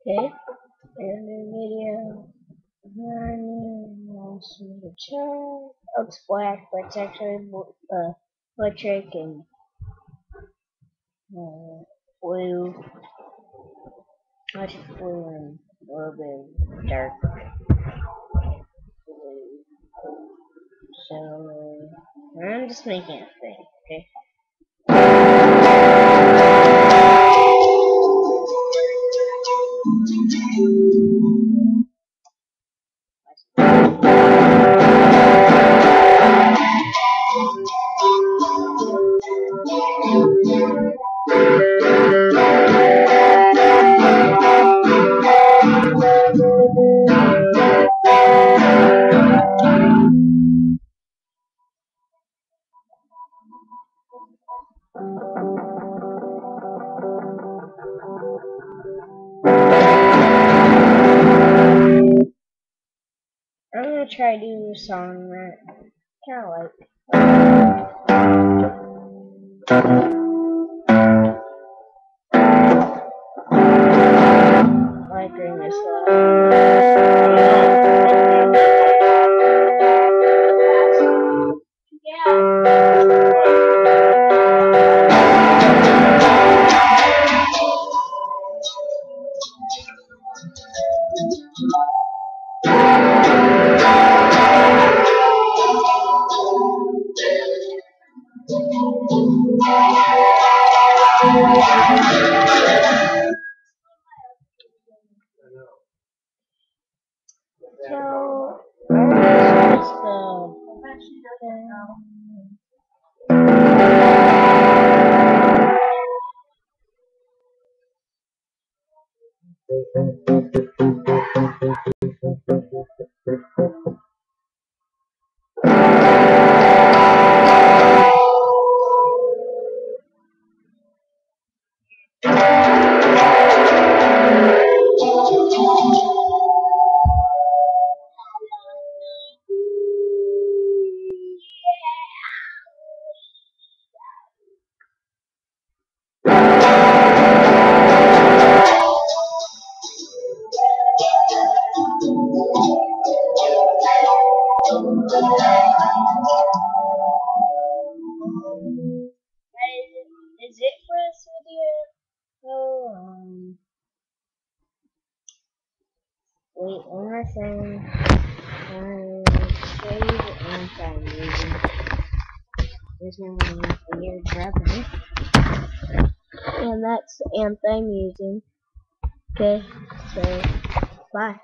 Okay, and the video running the child. Oh, it's black, but it's actually electric and blue. Much blue and a little bit dark blue. So I'm just making a thing, okay? I'm gonna try to do a song that I kinda like doing this So, that's is it for this video. So, wait, one more thing. Show you the amp I'm using. Here's my weird brother. And that's the amp I'm using. Okay, so, bye.